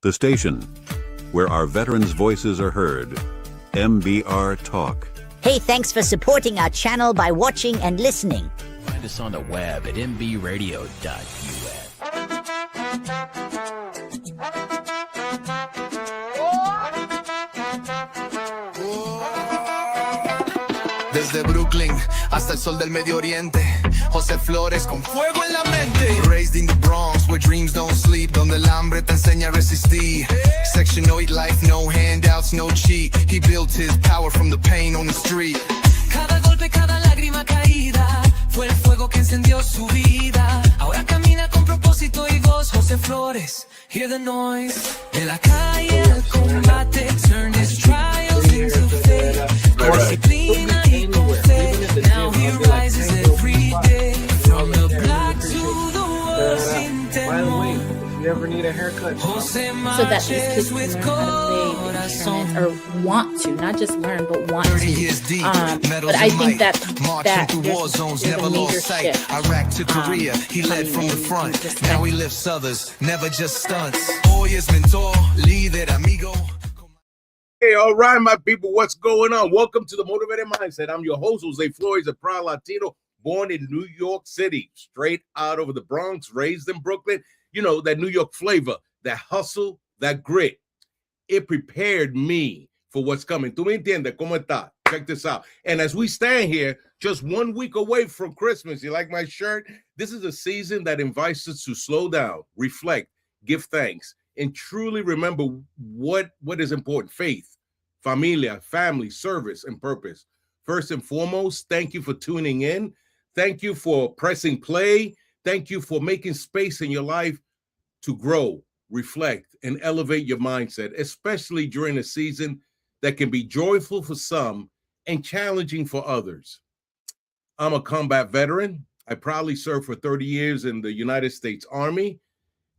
The station where our veterans' voices are heard. MBR Talk. Hey, thanks for supporting our channel by watching and listening. Find us on the web at mbradio.us. Desde Brooklyn hasta el sol del Medio Oriente, José Flores con fuego en la mente. Raised in the Bronx where dreams don't sleep, donde el hambre te enseña a resistir. Section 8 life, no handouts, no cheat. He built his power from the pain on the street. Cada golpe, cada lágrima caída fue el fuego que encendió su vida. Ahora camina con propósito y voz. José Flores, hear the noise. De la calle al combate, turned his trials into faith. Con disciplina y con fe, now he rises every day. From the black to the world sin temor. You ever need a haircut? So that these kids can learn how to play instruments or want to, not just learn, but want to. But I think that there's a major shift. Iraq to Korea, he led from the front. Now he lifts others, never just stunts. Hoy es mentor, líder, amigo. Hey, all right, my people, what's going on? Welcome to the Motivated Mindset. I'm your host, Jose Flores, a proud Latino, born in New York City, straight out of the Bronx, raised in Brooklyn. You know, that New York flavor, that hustle, that grit. It prepared me for what's coming. ¿Tú me entiendes? ¿Cómo está? Check this out. And as we stand here, just 1 week away from Christmas, you like my shirt? This is a season that invites us to slow down, reflect, give thanks, and truly remember what is important: faith, familia, family, service, and purpose. First and foremost, thank you for tuning in. Thank you for pressing play. Thank you for making space in your life to grow, reflect, and elevate your mindset, especially during a season that can be joyful for some and challenging for others. I'm a combat veteran. I proudly served for 30 years in the United States Army.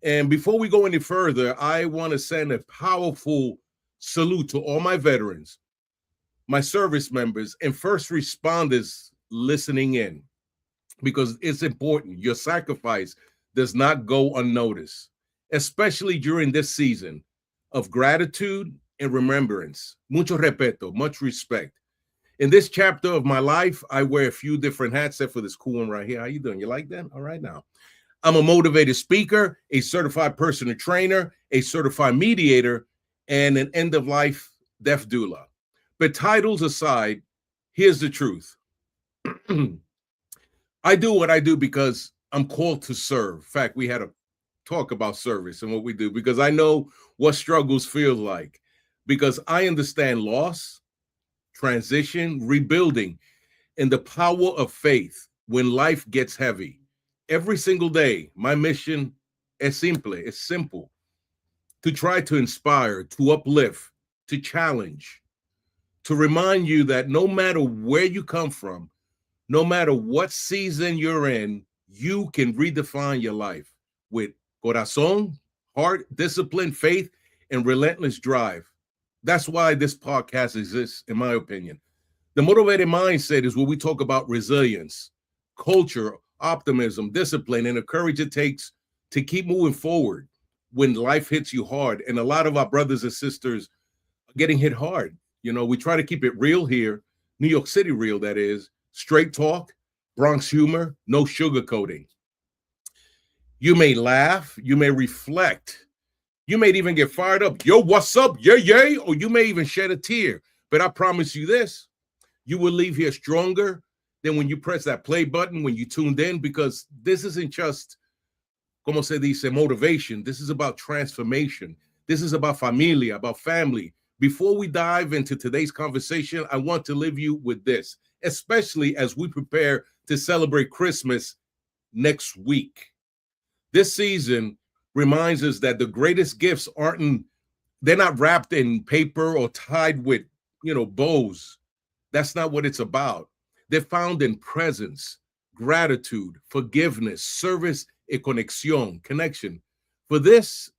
And before we go any further, I want to send a powerful salute to all my veterans, my service members, and first responders listening in, because it's important. Your sacrifice does not go unnoticed, especially during this season of gratitude and remembrance. Mucho respeto, much respect. In this chapter of my life, I wear a few different hats, except for this cool one right here. How you doing? You like that? All right now. I'm a motivated speaker, a certified personal trainer, a certified mediator, and an end-of-life death doula. But titles aside, here's the truth. I do what I do because I'm called to serve. In fact, we had a talk about service and what we do, because I know what struggles feel like, because I understand loss, transition, rebuilding, and the power of faith when life gets heavy. Every single day, my mission is simple, to try to inspire, to uplift, to challenge, to remind you that no matter where you come from, no matter what season you're in, you can redefine your life with corazón, heart, discipline, faith, and relentless drive. That's why this podcast exists, in my opinion. The Motivated Mindset is where we talk about resilience, culture, optimism, discipline, and the courage it takes to keep moving forward when life hits you hard. And a lot of our brothers and sisters are getting hit hard. You know, we try to keep it real here, New York City real, that is. Straight talk, Bronx humor, no sugarcoating. You may laugh, you may reflect, you may even get fired up. Yo, what's up? Yay. Or you may even shed a tear. But I promise you this, you will leave here stronger than when you press that play button, when you tuned in, because this isn't just, como se dice, motivation. This is about transformation. This is about familia, about family. Before we dive into today's conversation, I want to leave you with this, especially as we prepare to celebrate Christmas next week. This season reminds us that the greatest gifts they're not wrapped in paper or tied with, bows. That's not what it's about. They're found in presence, gratitude, forgiveness, service, y connection. For this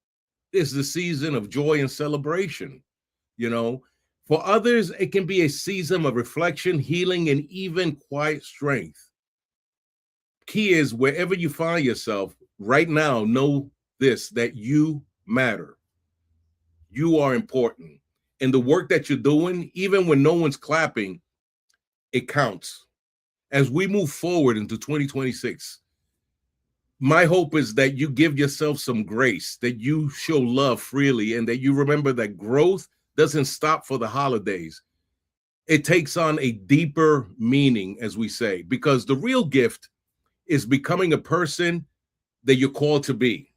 is the season of joy and celebration. For others, it can be a season of reflection, healing, and even quiet strength. Key is, wherever you find yourself right now, know this, that you matter. you are important. And the work that you're doing, even when no one's clapping, it counts. As we move forward into 2026, my hope is that you give yourself some grace, that you show love freely, and that you remember that growth doesn't stop for the holidays. It takes on a deeper meaning, as we say, because the real gift is becoming a person that you're called to be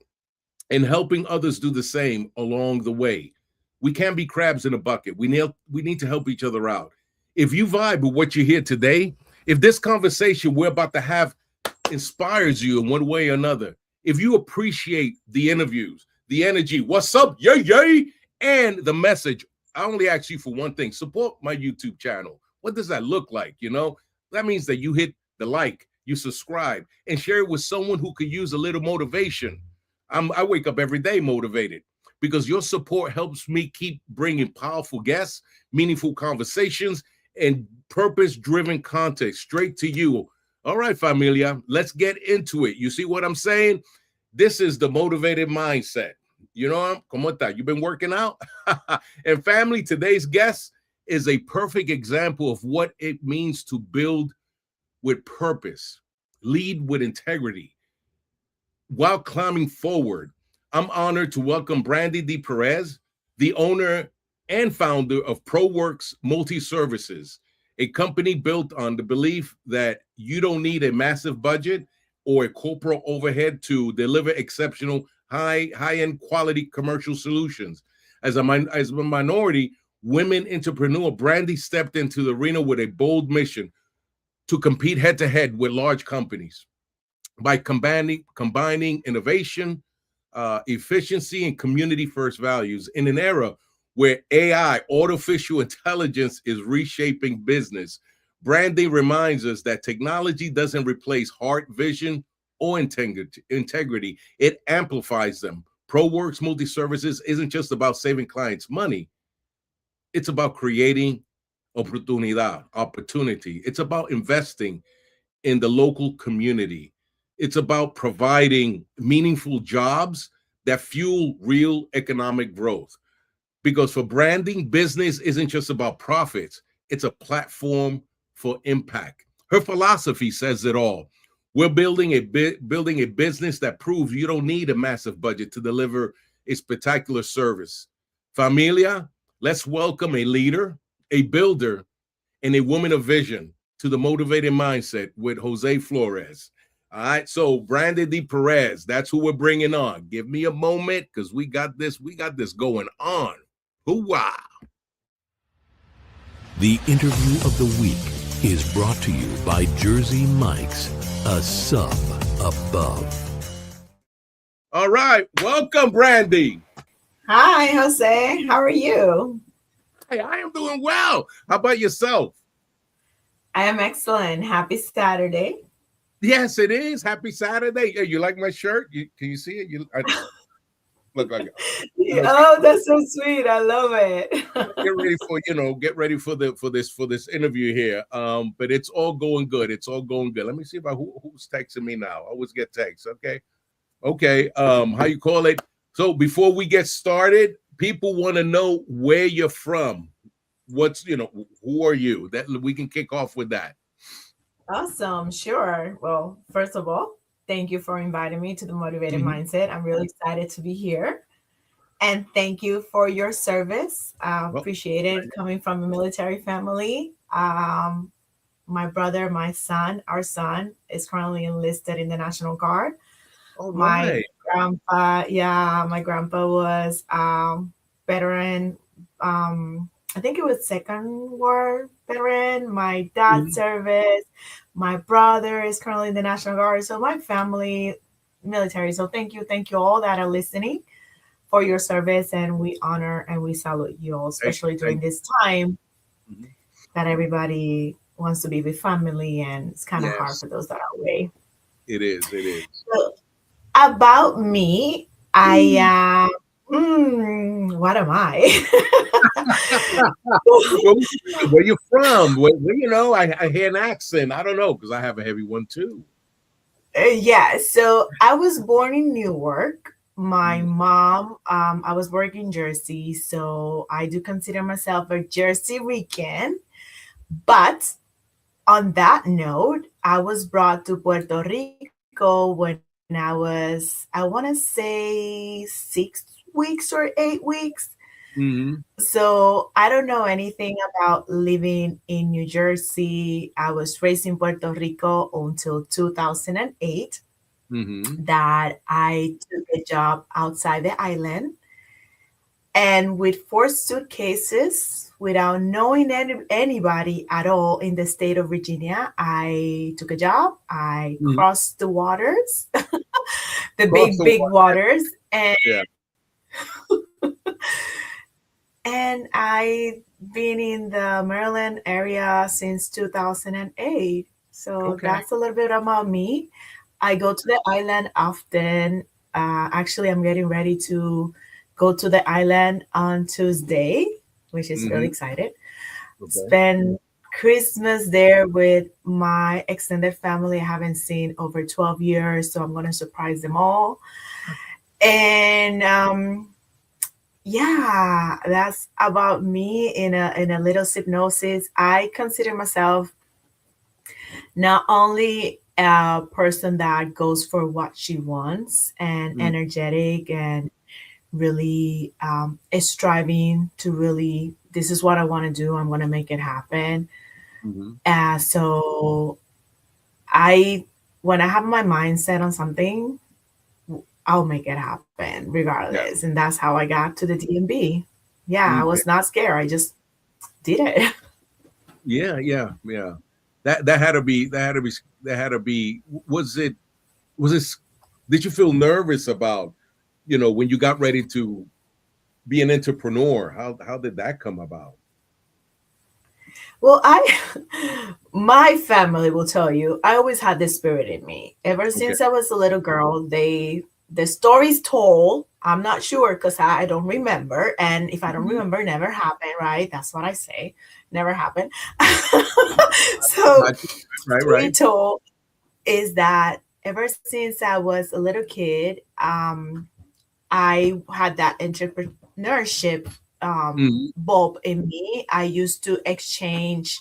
and helping others do the same along the way. We can't be crabs in a bucket. We need to help each other out. If you vibe with what you hear today, if this conversation we're about to have inspires you in one way or another, if you appreciate the interviews, the energy, what's up, yay, yay, and the message, I only ask you for one thing: support my YouTube channel. What does that look like? You know, that means that you hit the like, you subscribe, and share it with someone who could use a little motivation. I wake up every day motivated because your support helps me keep bringing powerful guests, meaningful conversations, and purpose-driven content straight to you. All right, familia, let's get into it. You see what I'm saying? This is the motivated mindset. You know, ¿cómo está? You've been working out? And family, today's guest is a perfect example of what it means to build with purpose, lead with integrity, while climbing forward. I'm honored to welcome Brandy D. Perez, the owner and founder of Proworks Multiservices, a company built on the belief that you don't need a massive budget or a corporate overhead to deliver exceptional high-end quality commercial solutions. As a minority women entrepreneur, Brandy stepped into the arena with a bold mission to compete head-to-head with large companies by combining innovation, efficiency, and community-first values in an era where AI, artificial intelligence, is reshaping business. Brandy reminds us that technology doesn't replace heart, vision, or integrity. It amplifies them. Proworks Multiservices isn't just about saving clients money. It's about creating opportunity. It's about investing in the local community. It's about providing meaningful jobs that fuel real economic growth. Because for branding, business isn't just about profits. It's a platform for impact. Her philosophy says it all. We're building a business that proves you don't need a massive budget to deliver a spectacular service. Familia, let's welcome a leader, a builder, and a woman of vision to the Motivated Mindset with Jose Flores. All right, so Brandy D. Perez, that's who we're bringing on. Give me a moment because we got this going on. Hoo-wah. The interview of the week is brought to you by Jersey Mike's, a sub above. All right, welcome, Brandy. Hi, Jose. How are you? Hey, I am doing well. How about yourself? I am excellent. Happy Saturday. Yes, it is. Happy Saturday. Yeah, you like my shirt? Can you see it? I look like it. Oh, that's so sweet. I love it. Get ready for this interview here. But it's all going good. It's all going good. Let me see about who's texting me now. I always get texts. Okay. How you call it? So before we get started, people want to know where you're from. Who are you? That we can kick off with that. Awesome. Sure. Well, first of all, thank you for inviting me to the Motivated Mindset. I'm really excited to be here. And thank you for your service. Appreciate it. Coming from a military family. My brother, our son is currently enlisted in the National Guard. Oh, my grandpa was veteran. I think it was Second War veteran. My dad's service. My brother is currently in the National Guard. So my family, military. So thank you all that are listening for your service, and we honor and we salute you all, especially during this time that everybody wants to be with family, and it's kind of hard for those that are away. It is. So, about me, I am. What am I? Where you from? I hear an accent. I don't know because I have a heavy one too. So I was born in Newark, My mom, I was working in Jersey, so I do consider myself a Jersey Rican. But on that note, I was brought to Puerto Rico when I was, I want to say 6 weeks or 8 weeks. Mm-hmm. So I don't know anything about living in New Jersey. I was raised in Puerto Rico until 2008 Mm-hmm. that I took a job outside the island. And with 4 suitcases, without knowing anybody at all in the state of Virginia, I took a job. I Mm-hmm. crossed the waters, the Cross big, the big water. waters. Yeah. And I've been in the Maryland area since 2008. So Okay. that's a little bit about me. I go to the island often. Actually, I'm getting ready to go to the island on Tuesday, which is really Mm-hmm. excited. Okay. Spend Christmas there with my extended family I haven't seen over 12 years. So I'm going to surprise them all. And yeah, that's about me in a little hypnosis. I consider myself not only a person that goes for what she wants and energetic and really is striving to really, this is what I want to do. I'm going to make it happen. Mm-hmm. So I, when I have my mind set on something, I'll make it happen Yeah. regardless. And that's how I got to the DMB. Yeah, I Okay. was not scared. I just did it. Yeah. Yeah. Yeah. That had to be. That had to be. That had to be. Was it? Was it? Did you feel nervous about? When you got ready to be an entrepreneur. How did that come about? Well, my family will tell you, I always had this spirit in me. Ever Okay. since I was a little girl, the stories told, I'm not sure because I don't remember. And if I don't remember, never happened, right? That's what I say. Never happened. So, Right. story Right. told is that ever since I was a little kid, I had that entrepreneurship Mhm. bulb in me. I used to exchange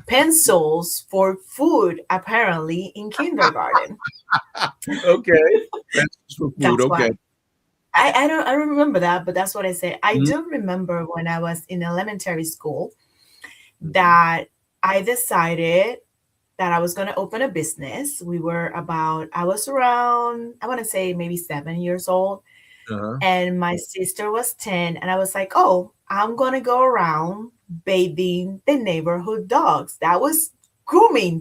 pencils for food, apparently, in kindergarten. Okay. That's for food. That's Okay. why I don't remember that, but that's what I say. I Mhm. do remember when I was in elementary school Mhm. that I decided that I was going to open a business. I was around, I want to say maybe 7 years old. Uh-huh. And my sister was 10. And I was like, oh, I'm going to go around bathing the neighborhood dogs. That was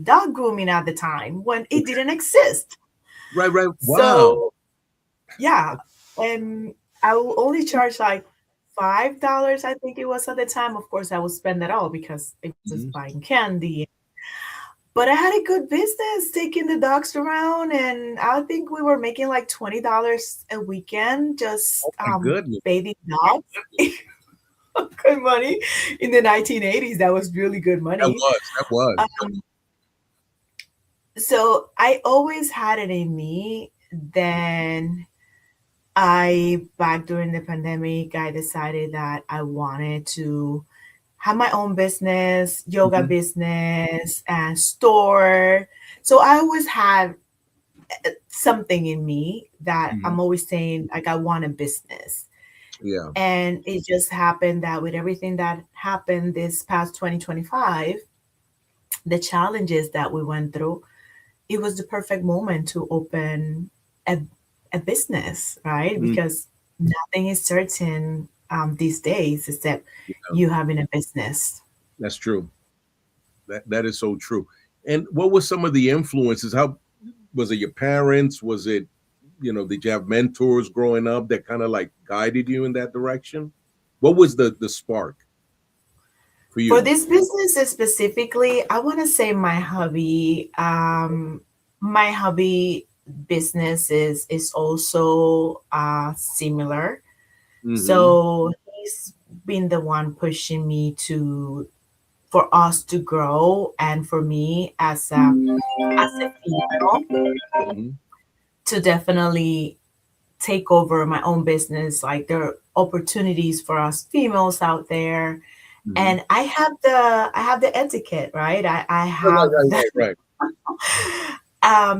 dog grooming at the time when it didn't exist. Right. Right. Wow. So, yeah. And I will only charge like $5, I think it was at the time. Of course, I would spend it all because it was Mhm. buying candy. But I had a good business taking the dogs around, and I think we were making like $20 a weekend just My goodness. bathing dogs. Good money in the 1980s. That was really good That money. was. That was. Um, so I always had it in me. Then back during the pandemic, I decided that I wanted to have my own business, yoga Mhm. business, and store. So I always had something in me that Mhm. I'm always saying, like, I want a business. Yeah. And it just happened that with everything that happened this past 2025, the challenges that we went through, it was the perfect moment to open a, a business, right? Mm. Because nothing is certain these days except Yeah. you having a business. That's true. That is so true. And what were some of the influences? How was it? Your parents? Was it? Did you have mentors growing up that kind of like guided you in that direction? What was the spark for For you? this business specifically, I want to say my hobby business is also similar. Mm-hmm. So he's been the one pushing me for us to grow, and for me as a female Mm-hmm. to definitely take over my own business. Like there are opportunities for us females out there. And I have the etiquette, right? I have Right.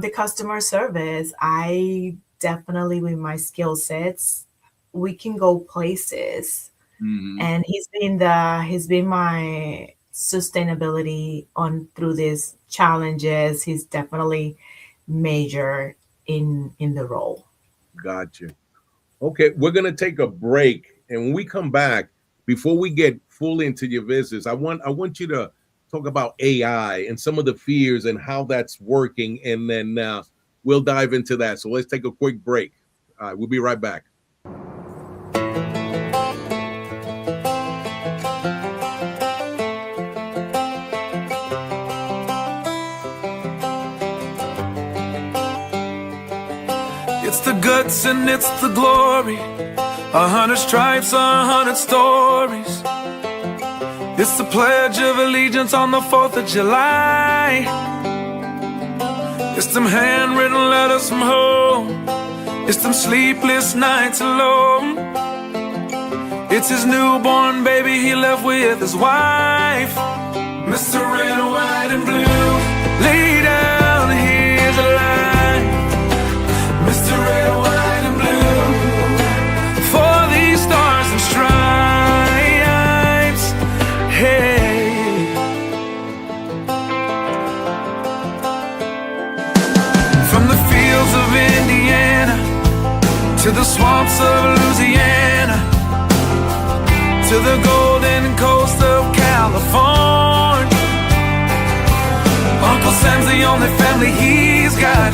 the customer service. I definitely, with my skill sets, we can go places. And he's been my sustainability on through these challenges. He's definitely major in the role. Gotcha. Okay, we're gonna take a break, and when we come back, before we get fully into your business, I want you to talk about AI and some of the fears and how that's working, and then we'll dive into that. So let's take a quick break. All right, we'll be right back. It's the guts and it's the glory. 100 stripes, 100 stories. It's the Pledge of Allegiance on the 4th of July. It's them handwritten letters from home. It's them sleepless nights alone. It's his newborn baby he left with his wife. Mr. Red, White, and Blue, lay down, here's a line. Mr. Red, White, and Blue, for these stars and stripes. Hey. From the fields of Indiana to the swamps of Louisiana to the golden coast of California, Uncle Sam's the only family he's got.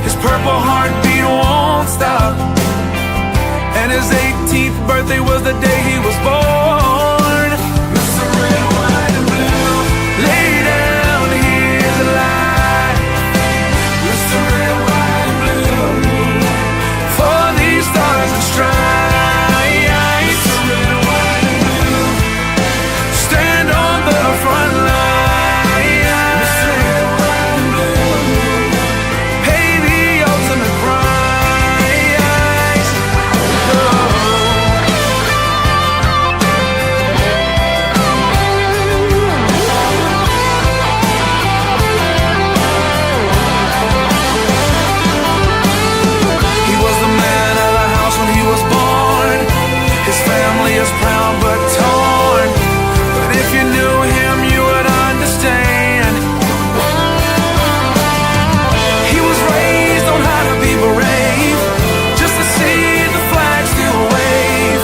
His purple heartbeat won't stop, and his 18th birthday was the day he was born. Mr. Red, White, and Blue, lay down, here's a line. Mr. Red, White, and Blue, for these stars and stripes. Mr. Red, White, and Blue, stand on the front line. Mr. Red, White, and Blue, pay the ultimate price. Oh. He was the man of the house when he was born. His family is proud but torn. But if you knew him, you would understand. He was raised on how to be brave, just to see the flag still wave.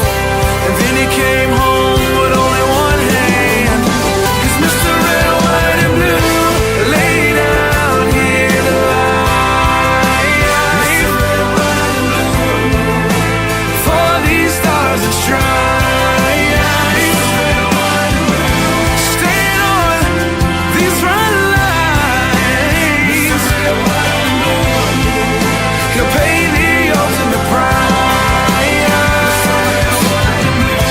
And then he came home with only one hand. 'Cause Mr. Red, White, and Blue, lay down here to lie. Mr. Red, White, and Blue, for these stars and stripes. Mr. Red, White, and Blue, stand on these front lines. Mr. Red, White, and Blue, he'll pay the ultimate price. Mr. Red, White, and Blue,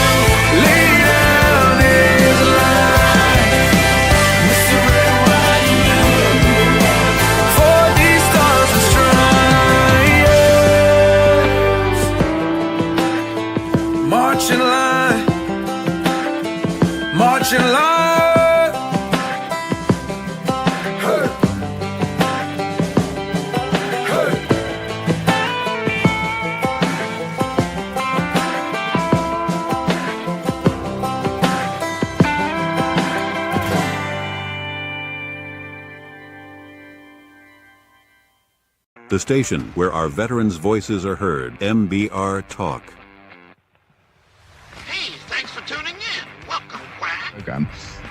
lay down his life. Mr. Red, White, and Blue, for these stars and stripes. March in line, march in line. Hey. Hey. The station where our veterans' voices are heard, MBR Talk. Hey, thanks for tuning in. Welcome, Quack. Program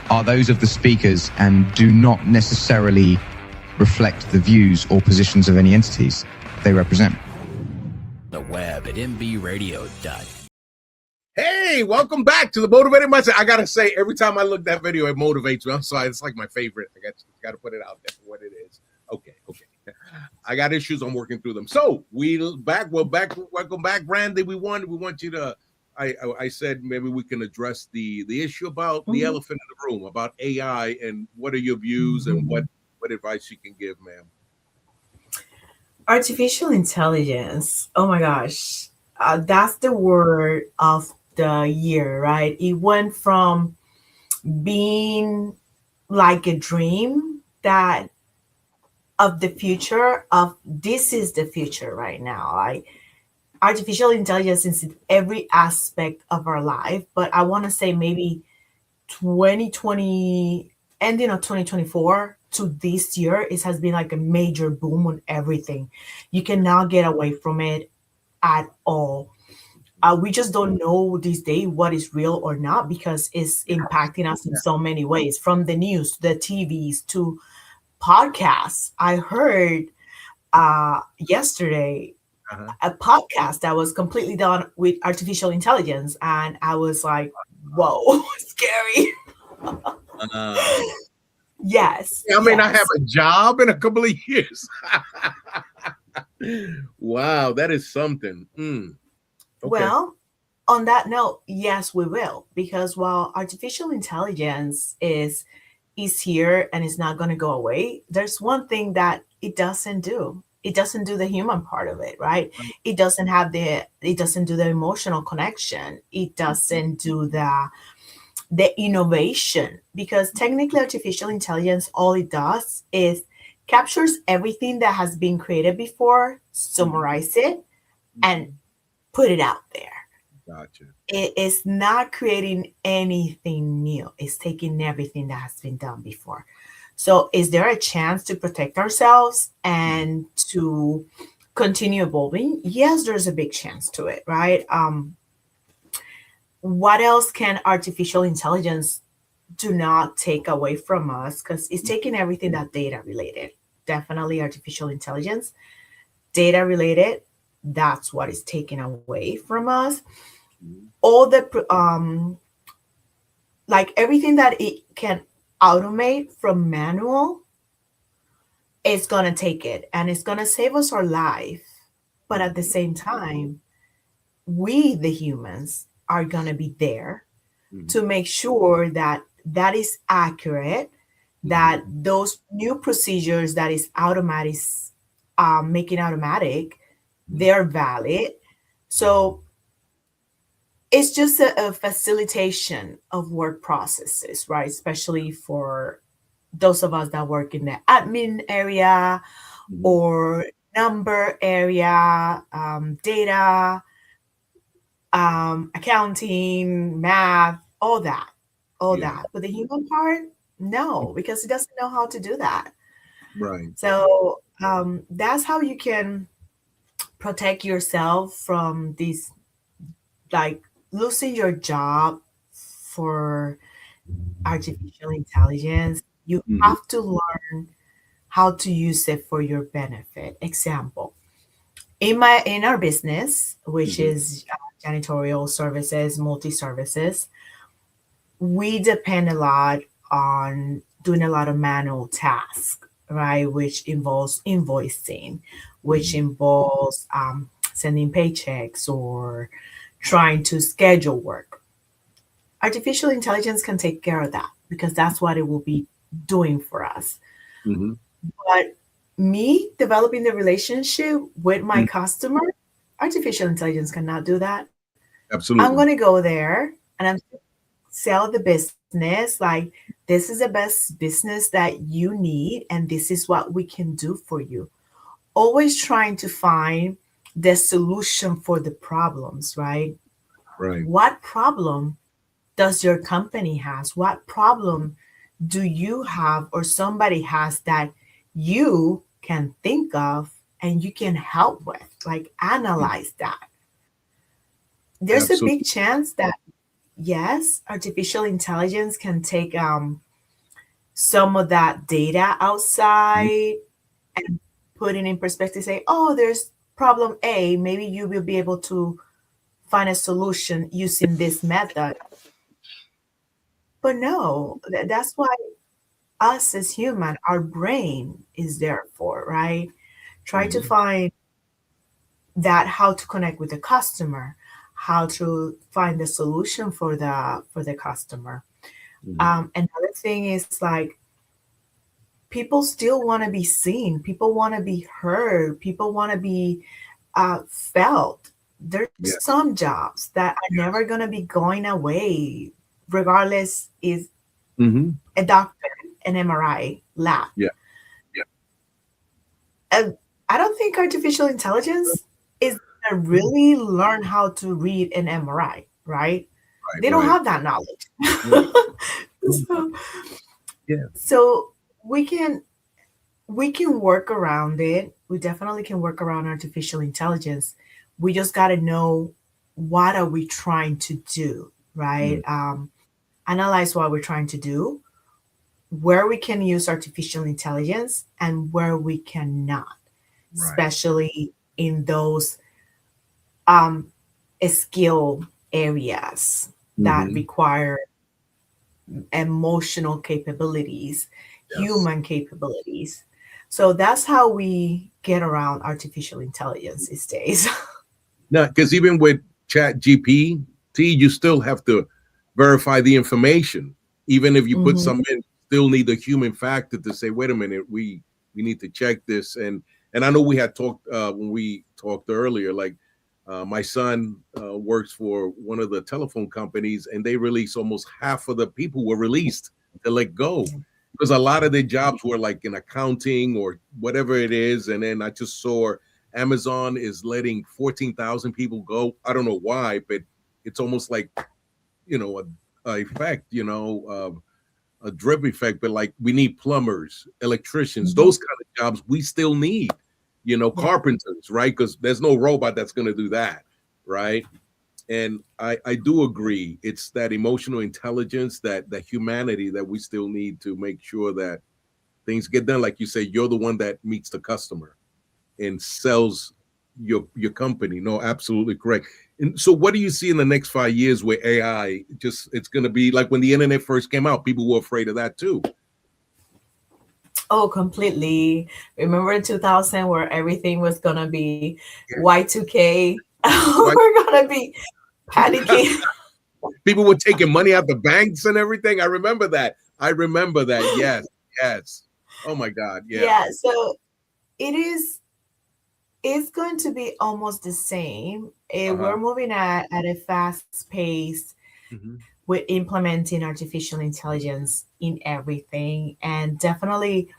are those of the speakers and do not necessarily reflect the views or positions of any entities they represent. The web at mbradio.com. Hey, welcome back to the Motivated Mindset. I gotta say, every time I look at that video, it motivates me. I'm sorry, it's like my favorite. I got to put it out there for what it is. Okay. I got issues. I'm working through them. So we're back. Welcome back, Brandy. We want you to. I said maybe we can address the issue about the elephant in the room, about AI, and what are your views and what advice you can give, ma'am. Artificial intelligence. Oh my gosh. That's the word of the year, right? It went from being like a dream that of the future of this is the future right now. Like artificial intelligence is in every aspect of our life, but I want to say maybe 2020, ending of 2024 to this year, it has been like a major boom on everything. You cannot get away from it at all. We just don't know these days what is real or not because it's impacting us in so many ways, from the news to the TVs to podcasts. I heard yesterday a podcast that was completely done with artificial intelligence, and I was like, "Whoa, scary!" Yes, I may not yes. have a job in a couple of years. Wow, that is something. Okay. Well, on that note, yes, we will, because while artificial intelligence is here and is not going to go away, there's one thing that it doesn't do. It doesn't do the human part of it, right? It doesn't have it doesn't do the emotional connection. It doesn't do the innovation, because technically artificial intelligence, all it does is captures everything that has been created before, summarize it, and put it out there. Gotcha. It is not creating anything new. It's taking everything that has been done before. So is there a chance to protect ourselves and to continue evolving? Yes, there's a big chance to it, right? What else can artificial intelligence do not take away from us? Because it's taking everything that data related. Definitely artificial intelligence, data related, that's what is taken away from us. All the like everything that it can automate from manual, it's gonna take it and it's gonna save us our life. But at the same time, we the humans are gonna be there to make sure that that is accurate, that those new procedures that is automatic, making automatic, they're valid. So it's just a facilitation of work processes, right? Especially for those of us that work in the admin area or number area, data, accounting, math, all that, But the human part, no, because it doesn't know how to do that. Right. So that's how you can protect yourself from these, like losing your job for artificial intelligence. You have to learn how to use it for your benefit. Example, in our business, which is janitorial services, multi-services, we depend a lot on doing a lot of manual tasks, right? Which involves invoicing, which involves sending paychecks or trying to schedule work. Artificial intelligence can take care of that because that's what it will be doing for us. But me developing the relationship with my customer, artificial intelligence cannot do that. Absolutely. I'm going to go there and I'm sell the business like this is the best business that you need and this is what we can do for you. Always trying to find the solution for the problems, right? Right. What problem does your company has? What problem do you have or somebody has that you can think of and you can help with? Like analyze that. There's a big chance that yes, artificial intelligence can take some of that data outside and put it in perspective, say, oh, there's problem A, maybe you will be able to find a solution using this method. But no, that's why us as human, our brain is there for, right? Try to find that how to connect with the customer, how to find the solution for the customer. Another thing is like people still want to be seen. People want to be heard. People want to be felt. There's Yeah. some jobs that are never going to be going away, regardless is Mm-hmm. a doctor, an MRI lab. Yeah. Yeah. And I don't think artificial intelligence is going to really learn how to read an MRI, right? Right. They don't Right. have that knowledge. so, Yeah. so we can work around it. We definitely can work around artificial intelligence. We just got to know what are we trying to do, right? Analyze what we're trying to do, where we can use artificial intelligence and where we cannot, Right. especially in those skill areas that Mhm. require emotional capabilities, Yes. human capabilities. So that's how we get around artificial intelligence these days. No, because even with Chat GPT, you still have to verify the information. Even if you put Mhm. some in, still need the human factor to say, wait a minute, we need to check this. And I know we had talked when we talked earlier, like my son works for one of the telephone companies, and they released almost half of the people were released to let go because a lot of their jobs were like in accounting or whatever it is. And then I just saw Amazon is letting 14,000 people go. I don't know why, but it's almost like, a effect, a drip effect. But like we need plumbers, electricians, those kind of jobs we still need, carpenters, right? Because there's no robot that's going to do that, right? And I do agree. It's that emotional intelligence, that humanity that we still need to make sure that things get done. Like you say, you're the one that meets the customer and sells your company. No, absolutely correct. And so what do you see in the next 5 years where AI it's going to be like when the internet first came out, people were afraid of that too. Oh, completely. Remember in 2000 where everything was going to be Y2K? We're going to be panicking. People were taking money out the banks and everything. I remember that. Yes. Yes. Oh my God. Yeah. Yeah. So it's going to be almost the same. We're moving at a fast pace with implementing artificial intelligence in everything. And definitely,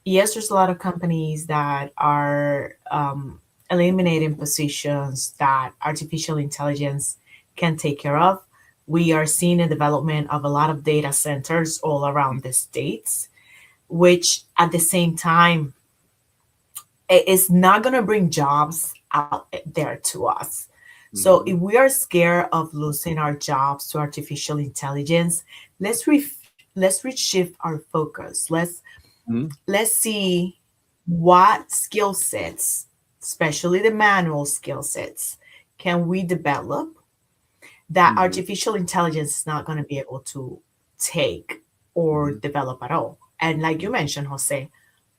yes, there's a lot of companies that are eliminating positions that artificial intelligence can take care of. We are seeing a development of a lot of data centers all around the states, which at the same time, it's not going to bring jobs out there to us. So if we are scared of losing our jobs to artificial intelligence, let's reshift our focus. Let's see what skill sets, especially the manual skill sets, can we develop that artificial intelligence is not going to be able to take or develop at all. And like you mentioned, Jose,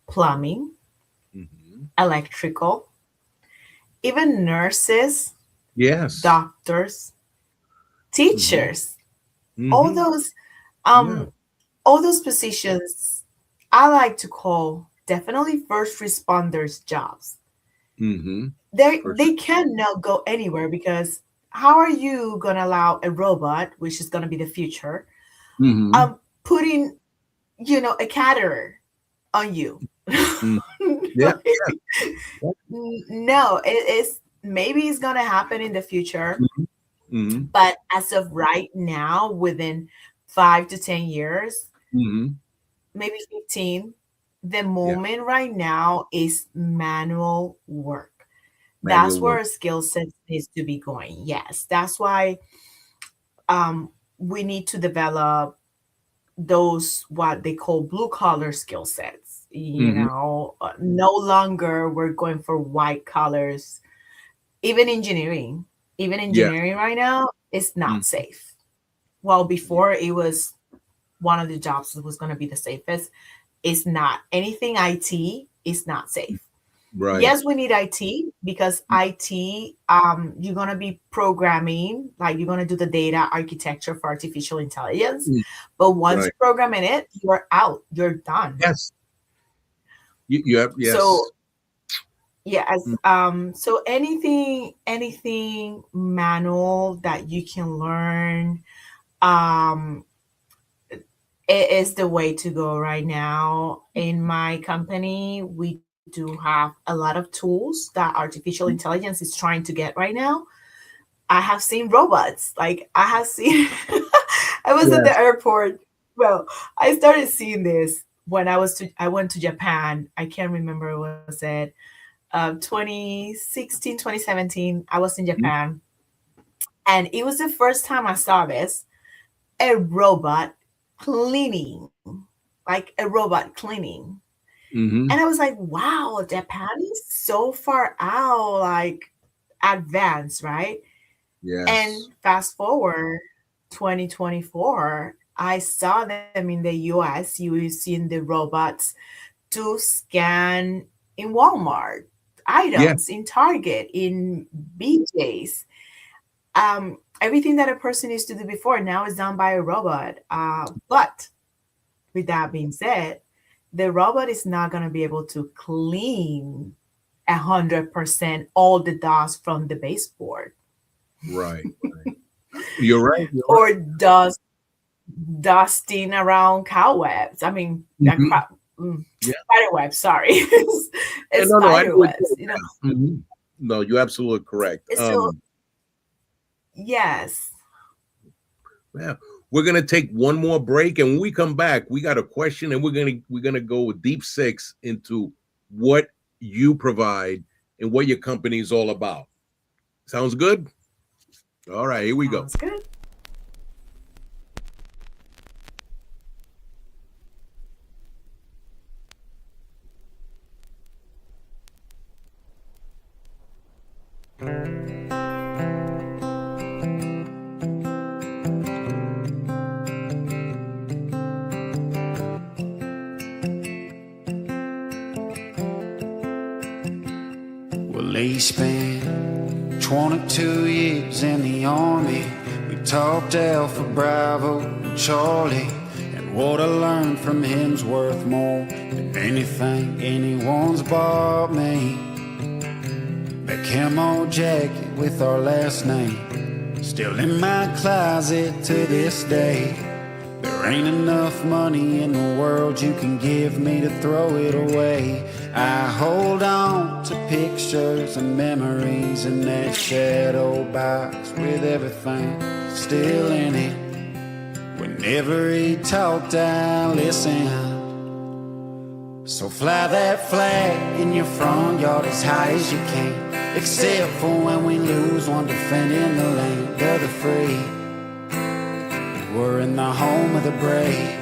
plumbing, electrical, even nurses, yes, doctors, teachers, all those all those positions I like to call definitely first responders jobs. They cannot go anywhere because how are you gonna allow a robot, which is gonna be the future, putting a catheter on you? Yeah. No, it's maybe it's gonna happen in the future, but as of right now, within 5 to 10 years, maybe 15, the moment right now is manual work. That's where our skill set needs to be going. Yes, that's why we need to develop those what they call blue collar skill sets. No longer we're going for white collars. Even engineering right now is not safe. Well, before it was one of the jobs that was going to be the safest. It's not. Anything IT is not safe. Right. Yes, we need IT because IT, you're going to be programming, like you're going to do the data architecture for artificial intelligence. But once you program in it, you're out, you're done. Yes. You have, yes. So yes, so anything manual that you can learn, it is the way to go right now. In my company, we do have a lot of tools that artificial intelligence is trying to get right now. I have seen robots. Like I have seen, I was at the airport. Well, I started seeing this when I went to Japan. I can't remember what was it. 2016, 2017. I was in Japan, and it was the first time I saw this. A robot cleaning, like a robot cleaning. Mm-hmm. And I was like, wow, Japan is so far out, like advanced, right? Yes. And fast forward 2024, I saw them in the US using the robots to scan in Walmart items, in Target, in BJ's. Everything that a person used to do before now is done by a robot. But with that being said, the robot is not going to be able to clean 100% all the dust from the baseboard. Right. You're right. Or dusting around cobwebs. I mean, spider webs. Sorry, it's spider webs. You know. Mm-hmm. No, you're absolutely correct. So, yes. Yeah. We're gonna take one more break, and when we come back, we got a question, and we're gonna go with deep six into what you provide and what your company is all about. Sounds good? All right, here we go. Sounds good. Well, he spent 22 years in the army. We talked Alpha, Bravo, and Charlie. And what I learned from him's worth more than anything anyone's bought me. That camo jacket with our last name, still in my closet to this day. There ain't enough money in the world you can give me to throw it away. I hold on to pictures and memories in that shadow box with everything still in it. Whenever he talked, I listened. So fly that flag in your front yard as high as you can, except for when we lose one defending the land of the free. We're in the home of the brave.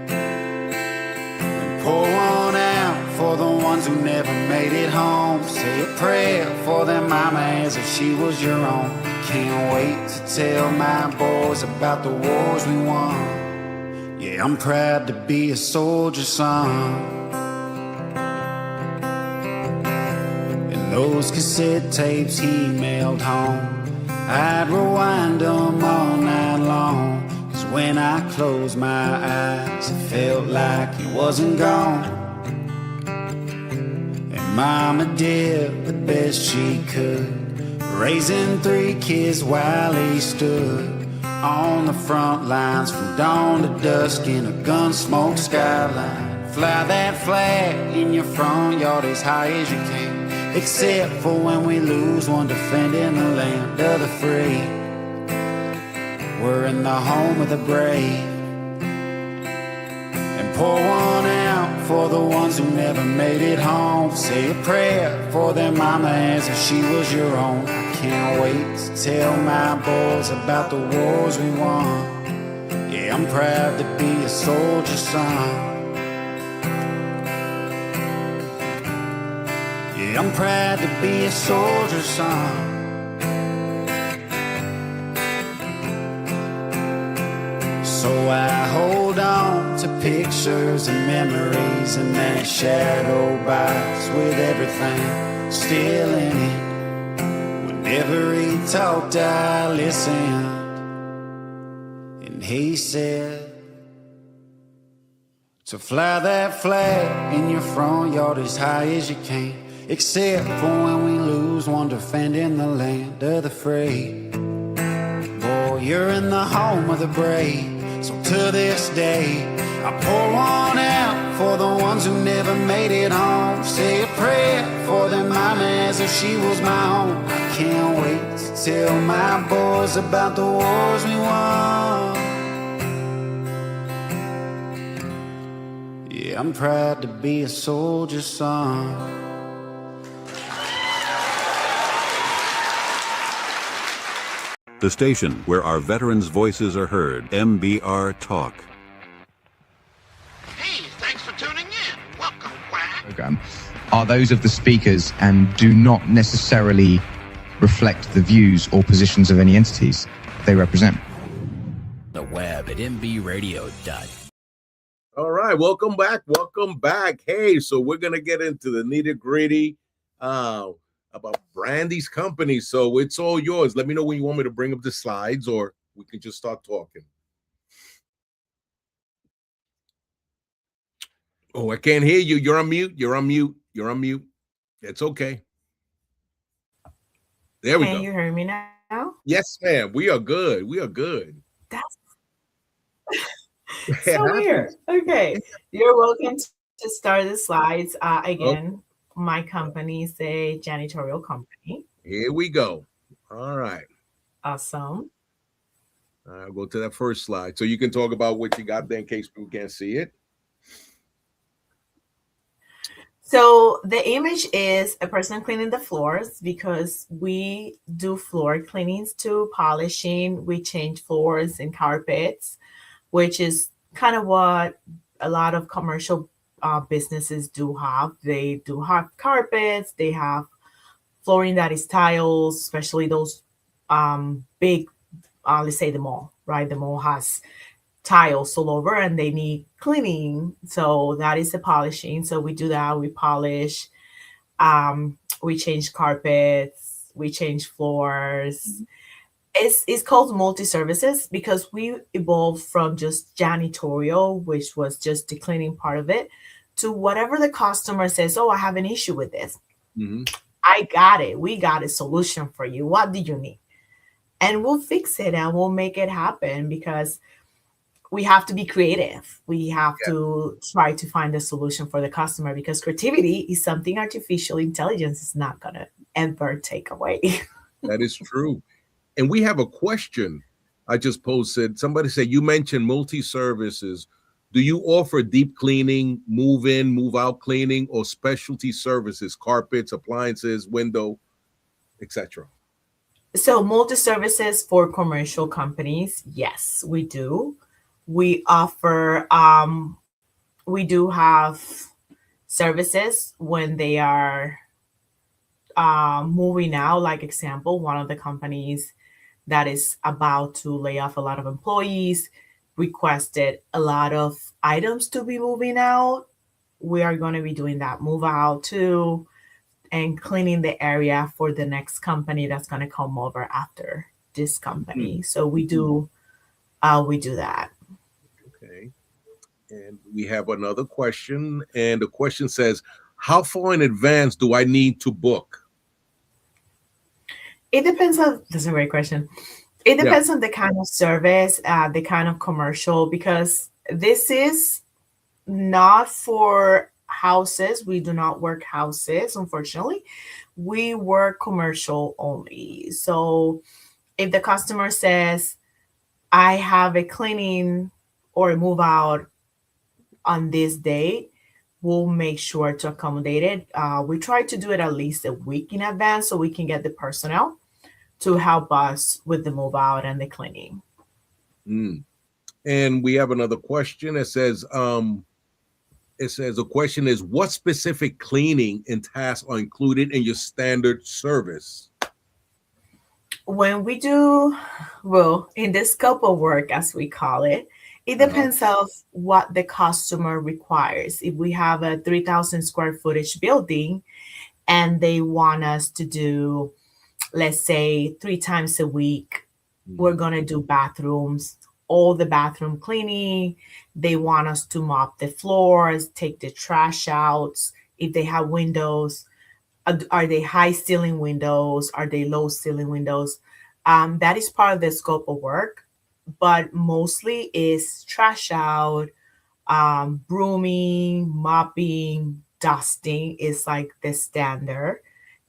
And pour one out for the ones who never made it home. Say a prayer for their mama as if she was your own. Can't wait to tell my boys about the wars we won. Yeah, I'm proud to be a soldier's son. And those cassette tapes he mailed home, I'd rewind them all night long. When I closed my eyes, it felt like he wasn't gone. And Mama did the best she could, raising 3 kids while he stood on the front lines from dawn to dusk in a gun-smoked skyline. Fly that flag in your front yard as high as you can, except for when we lose one defending the land of the free. We're in the home of the brave. And pour one out for the ones who never made it home. Say a prayer for their mama as if she was your own. I can't wait to tell my boys about the wars we won. Yeah, I'm proud to be a soldier's son. Yeah, I'm proud to be a soldier's son. So I hold on to pictures and memories in that shadow box with everything still in it. Whenever he talked, I listened. And he said, So fly that flag in your front yard as high as you can, except for when we lose one defending the land of the free. Boy, you're in the home of the brave, so to this day I pour one out for the ones who never made it home. Say a prayer for their mama as if she was my own. I can't wait to tell my boys about the wars we won. Yeah, I'm proud to be a soldier's son. The station where our veterans' voices are heard. MBR Talk. Hey, thanks for tuning in. Welcome, Quack. Program are those of the speakers and do not necessarily reflect the views or positions of any entities they represent. The web at mbradio.com. All right, welcome back. Welcome back. Hey, so we're gonna get into the nitty-gritty about Brandy's company. So it's all yours. Let me know when you want me to bring up the slides, or we can just start talking. Oh, I can't hear you. You're on mute. You're on mute. You're on mute. It's okay. There we go. Can you hear me now? Yes, ma'am. We are good. We are good. That's so weird. Okay, you're welcome to start the slides. Again, my company is a janitorial company. Here we go. All right. Awesome. I'll go to that first slide so you can talk about what you got there in case people can't see it. So the image is a person cleaning the floors because we do floor cleanings too, polishing. We change floors and carpets, which is kind of what a lot of commercial businesses do have. They do have carpets. They have flooring that is tiles, especially those big, let's say the mall, right? The mall has tiles all over and they need cleaning. So that is the polishing. So we do that. We polish. We change carpets. We change floors. Mm-hmm. It's called multi-services because we evolved from just janitorial, which was just the cleaning part of it, to whatever the customer says, oh, I have an issue with this. Mm-hmm. I got it. We got a solution for you. What do you need? And we'll fix it and we'll make it happen because we have to be creative. We have to try to find a solution for the customer because creativity is something artificial intelligence is not going to ever take away. That is true. And we have a question I just posted. Somebody said, you mentioned multi-services. Do you offer deep cleaning, move in, move out cleaning, or specialty services, carpets, appliances, window, etc.? So multi-services for commercial companies, yes, we do. We offer, we do have services when they are moving out. Like example, one of the companies that is about to lay off a lot of employees requested a lot of items to be moving out. We are going to be doing that move out too and cleaning the area for the next company that's going to come over after this company. So we do that. Okay. And we have another question. And the question says, how far in advance do I need to book? It depends on, that's a great question. It depends on the kind of service, the kind of commercial, because this is not for houses. We do not work houses, unfortunately. We work commercial only. So if the customer says, I have a cleaning or a move out on this date, we'll make sure to accommodate it. We try to do it at least a week in advance so we can get the personnel to help us with the move out and the cleaning. And we have another question. It says, the question is, what specific cleaning and tasks are included in your standard service? When we do, well, in the scope of work, as we call it, it depends of what the customer requires. If we have a 3,000 square footage building and they want us to do, let's say 3 times a week, we're going to do bathrooms all the bathroom cleaning. They want us to mop the floors, take the trash out. If they have windows, are they high ceiling windows? Are they low ceiling windows? That is part of the scope of work, but mostly is trash out, brooming, mopping, dusting is like the standard.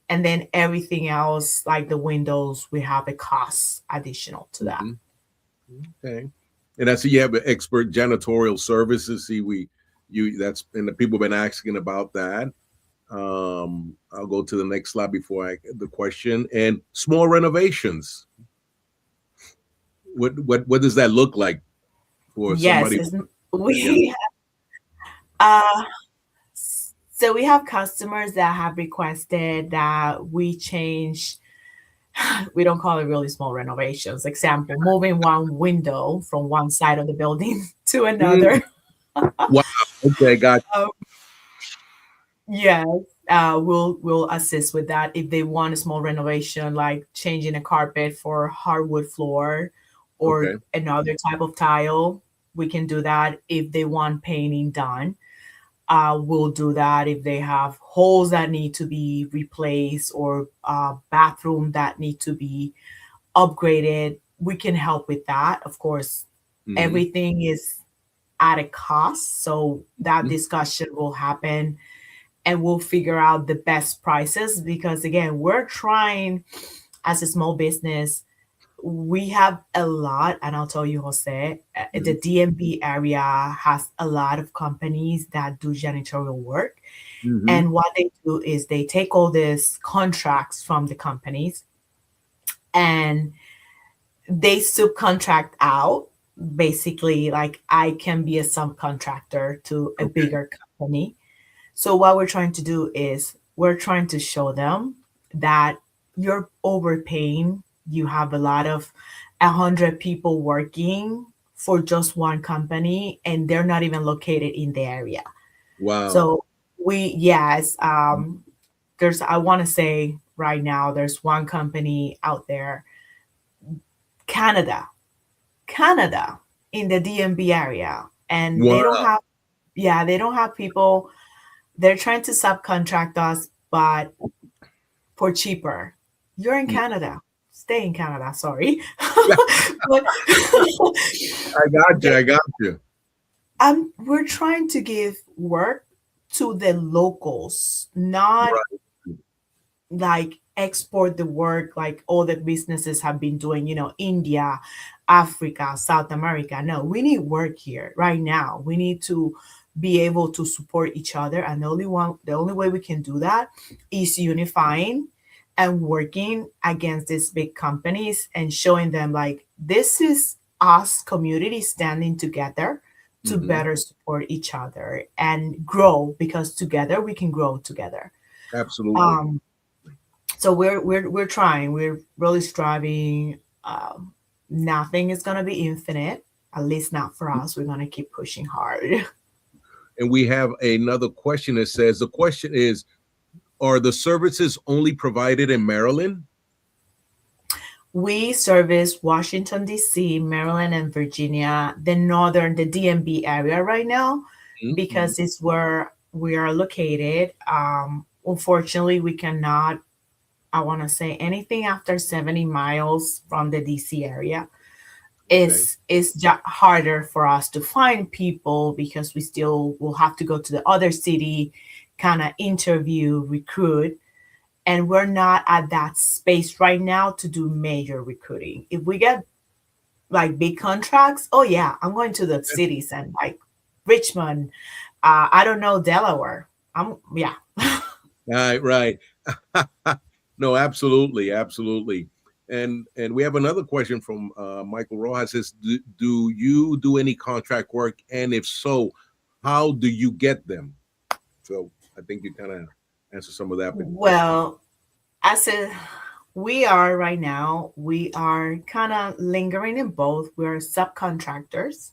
And then everything else, like the windows, we have a cost additional to that. Okay. And I see you have an expert janitorial services. See, that's, and the people have been asking about that. I'll go to the next slide before the question. And small renovations. What does that look like for somebody? We so we have customers that have requested that we change. We don't call it really small renovations. Example, moving one window from one side of the building to another. Wow. Okay, got you. Yes, we'll assist with that. If they want a small renovation, like changing a carpet for hardwood floor or another type of tile, we can do that. If they want painting done, we'll do that. If they have holes that need to be replaced or bathroom that need to be upgraded, we can help with that. Of course, everything is at a cost, so that discussion will happen and we'll figure out the best prices, because again, we're trying as a small business. We have a lot, and I'll tell you, Jose, the DMV area has a lot of companies that do janitorial work. And what they do is they take all these contracts from the companies and they subcontract out. Basically, like I can be a subcontractor to a bigger company. So what we're trying to do is we're trying to show them that you're overpaying. You have a lot of 100 people working for just one company, and they're not even located in the area. Wow. So there's, I want to say right now, there's one company out there, Canada, in the DMV area, and they don't have people. They're trying to subcontract us, but for cheaper. You're in Canada. Stay in Canada. Sorry. But, I got you. We're trying to give work to the locals, not like export the work like all the businesses have been doing, India, Africa, South America. No, we need work here right now. We need to be able to support each other. And the only way we can do that is unifying and working against these big companies and showing them like this is us community standing together to better support each other and grow, because together we can grow together. Absolutely. So we're trying. We're really striving. Nothing is gonna be infinite, at least not for us. We're gonna keep pushing hard. And we have another question that says, the question is, are the services only provided in Maryland? We service Washington, D.C., Maryland, and Virginia, the DMV area right now, because it's where we are located. Unfortunately, we cannot, I want to say, anything after 70 miles from the D.C. area. It's harder for us to find people because we still will have to go to the other city, kind of interview, recruit. And we're not at that space right now to do major recruiting. If we get like big contracts, oh yeah, I'm going to the cities and like Richmond, I don't know, Delaware. Right. No, absolutely. And we have another question from Michael Rojas. Says, do you do any contract work? And if so, how do you get them? So I think you kind of answer some of that. Well, I said we are right now, we are kind of lingering in both. We're subcontractors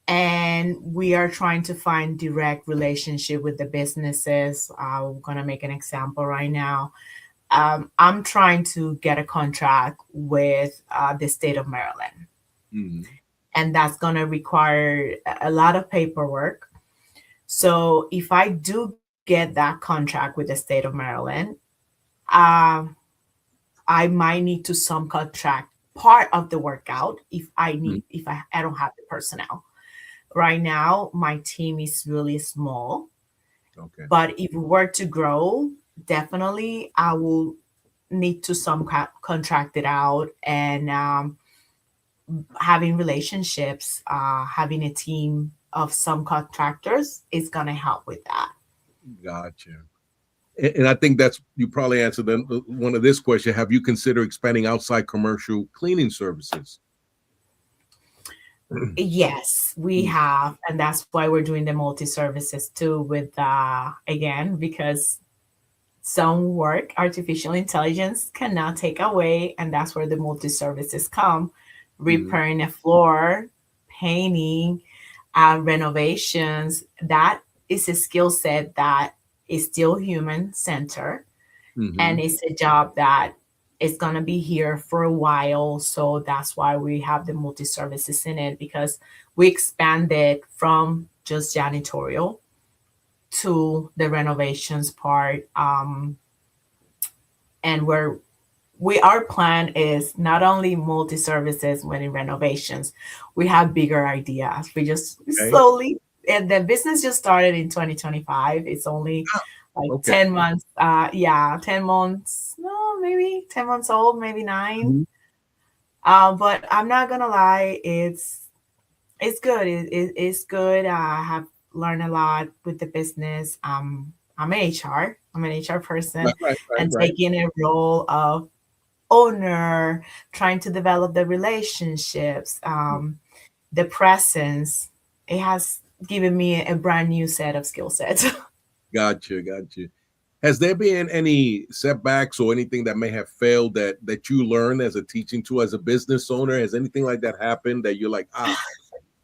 and we are trying to find direct relationship with the businesses. I'm going to make an example right now. I'm trying to get a contract with the state of Maryland. and that's going to require a lot of paperwork. So if I do get that contract with the state of Maryland, I might need to subcontract part of the workout if I don't have the personnel. Right now, my team is really small. Okay. But if we were to grow, definitely I will need to contract it out, and having relationships, having a team of some contractors is going to help with that. Gotcha. And I think that's, you probably answered one of this question. Have you considered expanding outside commercial cleaning services? Yes, we have. And that's why we're doing the multi-services too with, again, because some work artificial intelligence cannot take away. And that's where the multi-services come. Repairing a floor, painting, renovations. That is a skill set that is still human centered. And it's a job that is going to be here for a while. So that's why we have the multi-services in it, because we expanded from just janitorial to the renovations part. And our plan is not only multi-services when in renovations, we have bigger ideas. We just slowly, and the business just started in 2025. It's only 10 months. 10 months. No, maybe 10 months old, maybe 9. But I'm not gonna lie, it's good. It's good. I have learned a lot with the business. I'm an HR. I'm an HR person, and taking a role of owner, trying to develop the relationships, the presence. It has given me a brand new set of skill sets. Gotcha. Has there been any setbacks or anything that may have failed that you learned as a teaching tool as a business owner? Has anything like that happened that you're like,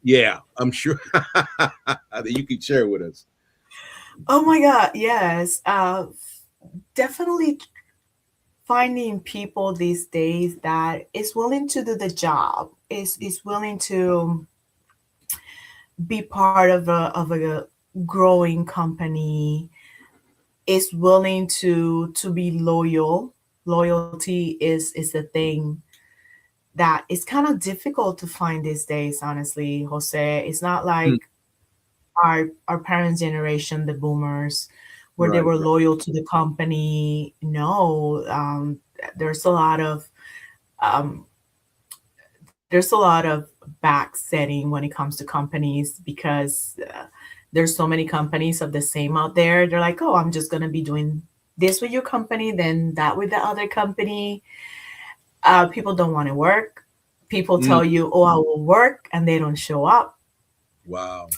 yeah, I'm sure that you could share with us? Oh my God, yes. Definitely finding people these days that is willing to do the job, is willing to be part of a growing company, is willing to be loyal. Loyalty is the thing that is kind of difficult to find these days, honestly, Jose. It's not like our parents' generation, the boomers, where they were loyal to the company. No, there's a lot of backsetting when it comes to companies, because there's so many companies of the same out there. They're like, oh, I'm just going to be doing this with your company, then that with the other company. People don't want to work. People tell you, oh, I will work, and they don't show up. Wow.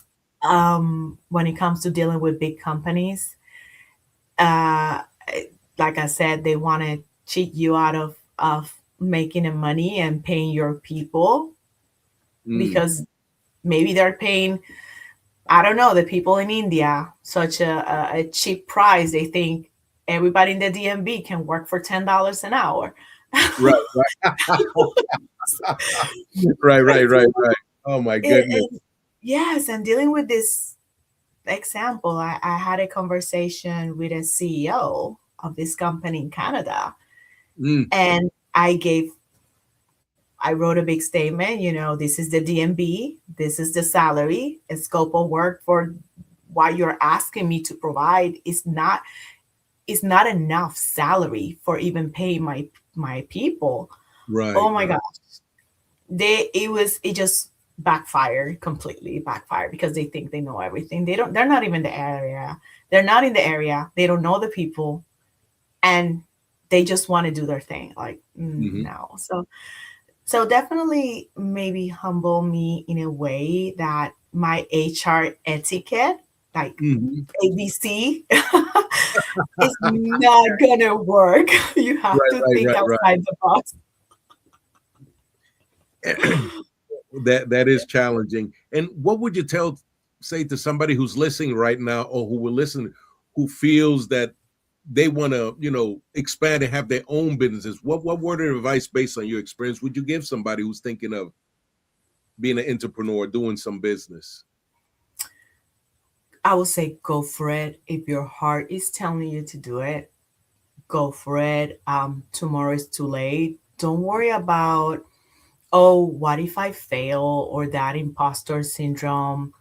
When it comes to dealing with big companies, like I said, they want to cheat you out of making the money and paying your people, because maybe they're paying, I don't know, the people in India such a cheap price. They think everybody in the DMV can work for $10 an hour. Right. Right. Oh my goodness. Yes, and dealing with this example, I had a conversation with a CEO of this company in Canada, and I wrote a big statement. This is the DMB, this is the salary, a scope of work for what you're asking me to provide is not enough salary for even paying my people. Right. Oh my gosh, it just completely backfired, because they think they know everything. They're not even in the area. They're not in the area. They don't know the people, and they just want to do their thing. Like, no. So definitely maybe humble me in a way that my HR etiquette, like ABC, is not gonna work. You have to think outside the box. That is challenging. And what would you say to somebody who's listening right now, or who will listen, who feels that they want to, expand and have their own businesses? What word of advice, based on your experience, would you give somebody who's thinking of being an entrepreneur, doing some business? I would say go for it. If your heart is telling you to do it, go for it. Tomorrow is too late. Don't worry about, oh, what if I fail, or that imposter syndrome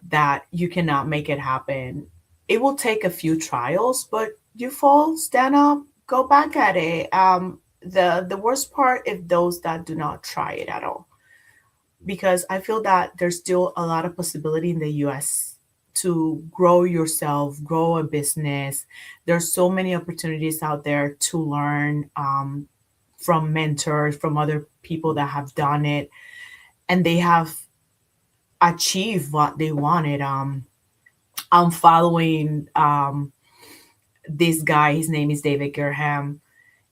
that you cannot make it happen. It will take a few trials, but you fall, stand up, go back at it. The worst part is those that do not try it at all, because I feel that there's still a lot of possibility in the US to grow yourself, grow a business. There's so many opportunities out there to learn from mentors, from other people that have done it, and they have achieved what they wanted. I'm following this guy. His name is David Graham.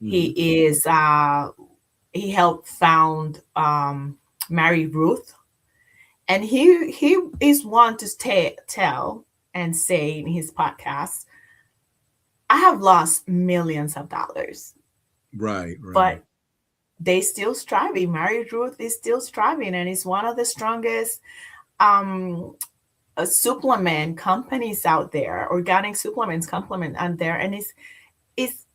He is he helped found Mary Ruth, and he is one to tell and say in his podcast, I have lost millions of dollars. Right. But they still striving. Mary Ruth is still striving, and it's one of the strongest supplement companies out there, organic supplements complement out there, and it's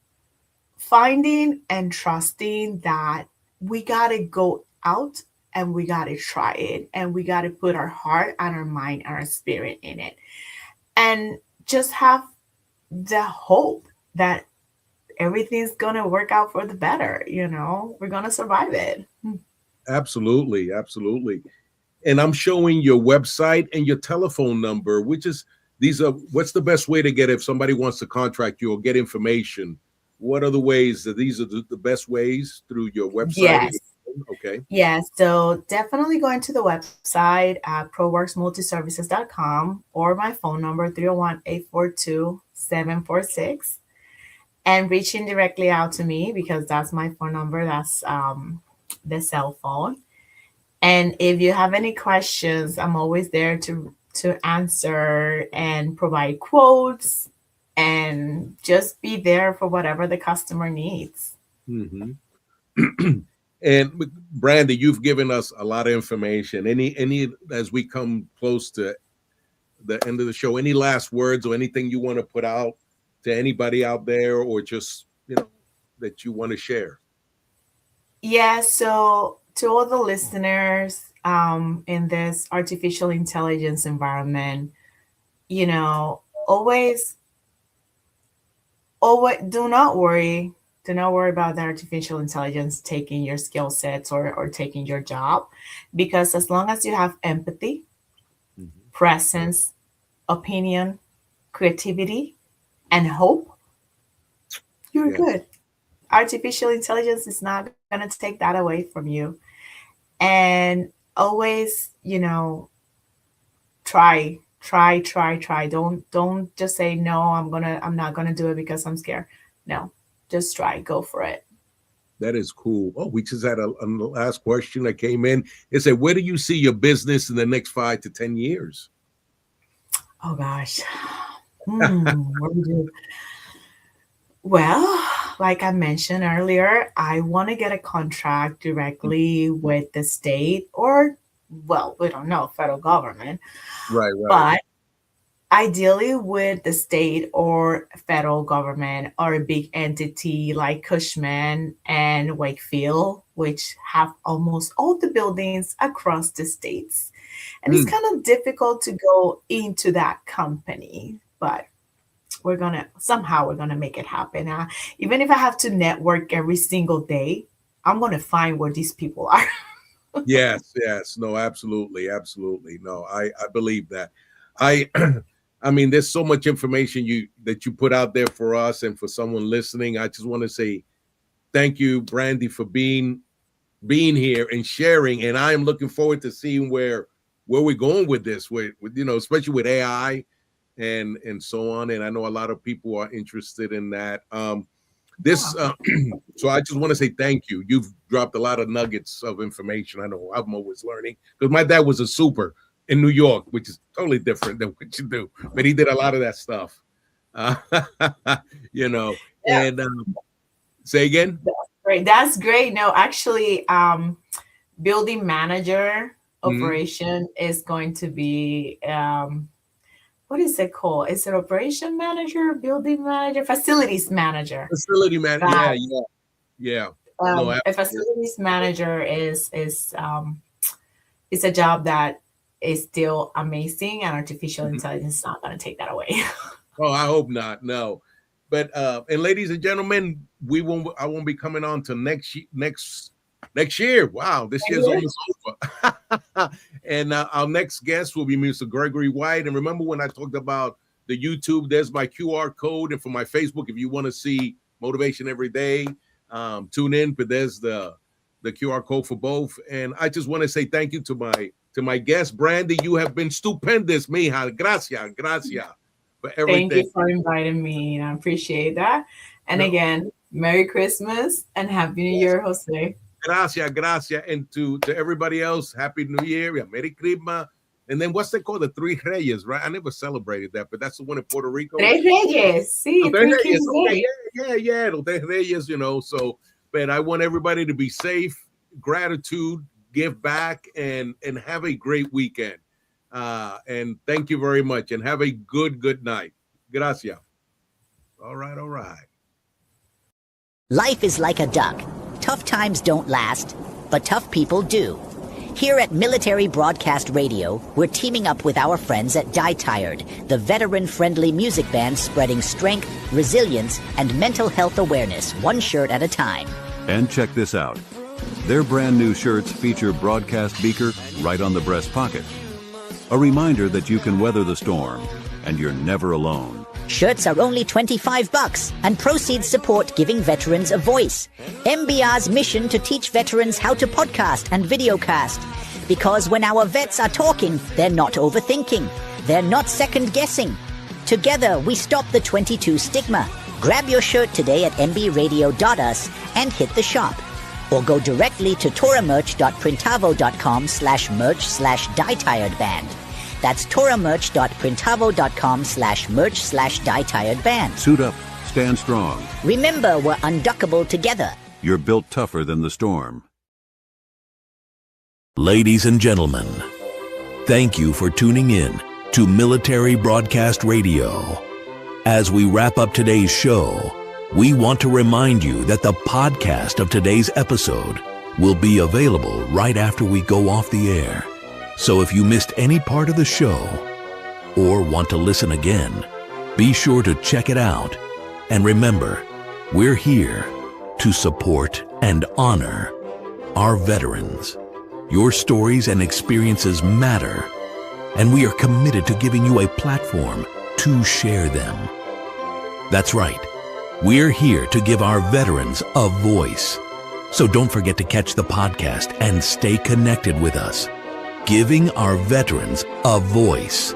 finding and trusting that we gotta go out and we gotta try it, and we gotta put our heart and our mind and our spirit in it, and just have the hope that everything's gonna work out for the better. We're gonna survive it. Absolutely. And I'm showing your website and your telephone number, what's the best way to get, if somebody wants to contract you or get information? What are the ways that these are the best ways? Through your website? Yes. Okay. Yeah, so definitely going to the website at proworksmultiservices.com, or my phone number 301-842-746, and reaching directly out to me, because that's my phone number. That's the cell phone. And if you have any questions, I'm always there to answer and provide quotes, and just be there for whatever the customer needs. And Brandy, you've given us a lot of information. Any as we come close to the end of the show, any last words or anything you want to put out to anybody out there, or just that you want to share? Yeah, so to all the listeners in this artificial intelligence environment, always do not worry about the artificial intelligence taking your skill sets or taking your job, because as long as you have empathy, presence, opinion, creativity, and hope, you're good. Artificial intelligence is not going to take that away from you. And always, try. Don't just say no, I'm not gonna do it because I'm scared. No, just try, go for it. That is cool. Oh, we just had a last question that came in. It said, where do you see your business in the next 5 to 10 years? Oh gosh. Well, like I mentioned earlier, I want to get a contract directly with the state, or, well, we don't know, federal government. Right. But ideally with the state or federal government, or a big entity like Cushman and Wakefield, which have almost all the buildings across the states. And it's kind of difficult to go into that company, but we're going to make it happen. Even if I have to network every single day, I'm going to find where these people are. Yes. No, absolutely. No, I believe that. I mean, there's so much information that you put out there for us and for someone listening. I just want to say thank you, Brandy, for being here and sharing. And I am looking forward to seeing where we're going with this, with especially with AI and so on. And I know a lot of people are interested in that. So I just want to say thank you. You've dropped a lot of nuggets of information. I know I'm always learning, because my dad was a super in New York, which is totally different than what you do, but he did a lot of that stuff. And say again. That's great. No, actually, building manager operation is going to be what is it called? Is it operation manager, building manager, facilities manager? Facility manager. Yeah. A facilities manager is a job that is still amazing, and artificial intelligence is not going to take that away. Oh, I hope not. No, but and ladies and gentlemen, I won't be coming on to next year. Wow, this year's almost over. And our next guest will be Mr. Gregory White. And remember when I talked about the YouTube, there's my QR code, and for my Facebook, if you want to see motivation every day, tune in. But there's the QR code for both. And I just want to say thank you to my guest, Brandy. You have been stupendous, mija. Gracias. For everything. Thank you for inviting me, and I appreciate that. And again, Merry Christmas and Happy New Year, Jose. Gracias. And to everybody else, Happy New Year, Merry Christmas. And then what's they called? The Three Reyes, right? I never celebrated that, but that's the one in Puerto Rico. Tres Reyes, sí. Tres Reyes. Okay. Yeah. Los Tres Reyes, So, but I want everybody to be safe, gratitude, give back, and have a great weekend. And thank you very much, and have a good night. Gracias. All right. Life is like a duck. Tough times don't last, but tough people do. Here at Military Broadcast Radio, we're teaming up with our friends at Die Tired, the veteran-friendly music band spreading strength, resilience, and mental health awareness, one shirt at a time. And check this out. Their brand new shirts feature broadcast beaker right on the breast pocket. A reminder that you can weather the storm, and you're never alone. Shirts are only $25, and proceeds support giving veterans a voice. MBR's mission to teach veterans how to podcast and videocast. Because when our vets are talking, they're not overthinking. They're not second-guessing. Together, we stop the 22 stigma. Grab your shirt today at mbradio.us and hit the shop. Or go directly to toramerch.printavo.com/merch/dietiredband. That's toramerch.printavo.com/merch/dietiredband. Suit up, stand strong. Remember, we're unduckable together. You're built tougher than the storm. Ladies and gentlemen, thank you for tuning in to Military Broadcast Radio. As we wrap up today's show, we want to remind you that the podcast of today's episode will be available right after we go off the air. So if you missed any part of the show or want to listen again, be sure to check it out. And remember, we're here to support and honor our veterans. Your stories and experiences matter, and we are committed to giving you a platform to share them. That's right. We're here to give our veterans a voice. So don't forget to catch the podcast and stay connected with us. Giving our veterans a voice.